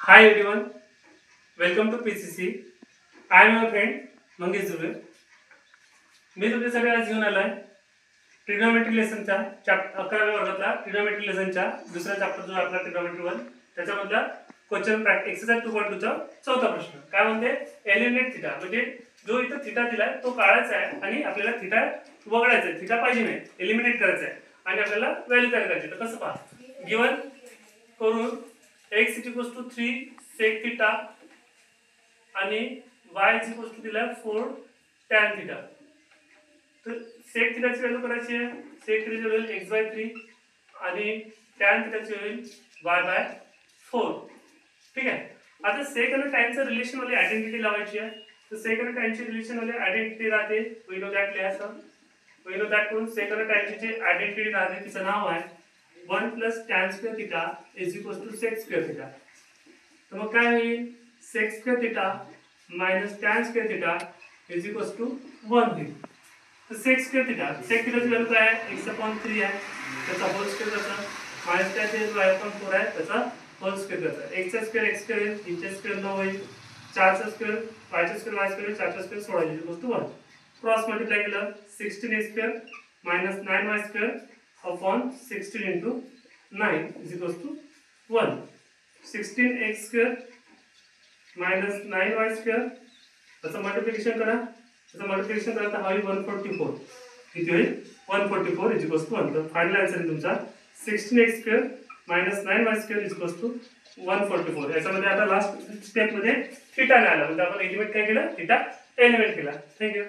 Hi everyone, welcome to PCC. I am your friend Mangesh Dubey. मी तुमच्यासाठी आज घेऊन आलोय ट्रिग्नोमेट्री लेसनचा 11व्या वर्गातला ट्रिग्नोमेट्री लेसनच्या दुसरा चॅप्टर जो आपला ट्रिग्नोमेट्री 1 त्याच्यामधला क्वेश्चन प्रॅक्टिस एक्सरसाइज 2.2 चा चौथा प्रश्न. काय म्हणते? Eliminate theta. म्हणजे जो इथं थीटा दिलाय तो काढायचा आहे आणि आपल्याला थीटा वगळायचा आहे. थीटा पाहिजे नाही, एलिमिनेट करायचा आहे आणि आपल्याला व्हॅल्यू तयार करायची. तर कसं पहा, गिवन करून x = 3 sec theta आणि y = दिलाय 4 tan theta. तर sec theta ची व्हॅल्यू करायची आहे. sec theta ची व्हॅल्यू x/3 आणि tan theta ची व्हॅल्यू y/4. ठीक आहे. आता sec आणि tan चं रिलेशन वाली आयडेंटिटी लावायची आहे. तर sec आणि tan ची रिलेशन वाली आयडेंटिटी राहते, वी नो दॅट लिहायचं. वी नो दॅट करून sec आणि tan ची जी आयडेंटिटी राहते तिचं नाव आहे 1 + tan square theta = sec square theta. तर मग काय होईल? sec square theta - tan square theta = 1 होईल. तर sec square theta ची व्हॅल्यू काय आहे? x/3 आहे, त्याचा होल स्क्वेअर करायचा, मायनस काय ते y/4 आहे, त्याचा होल स्क्वेअर करायचा. x चा स्क्वेअर x स्क्वेअर होईल, 3 चा स्क्वेअर 9 होईल, 4 चा स्क्वेअर y चा स्क्वेअर y स्क्वेअर, 4 चा स्क्वेअर 16 1. क्रॉस मल्टिप्लाय केलं 16x² - 9y² upon 16 into 9 = 1. 16x² - 9y² त्याचं मल्टिप्लिकेशन करा. त्याचं मल्टिप्लिकेशन करा तर हा होईल 144. किती होईल? 144 = 1. तर फायनल आन्सर आहे तुमचा 16x² - 9y² = 144. याच्यामध्ये आता लास्ट स्टेप मध्ये थीटा नाही आला, म्हणजे आपण एलिमेंट काय केलं? थीटा एलिमेंट केला. थँक्यू.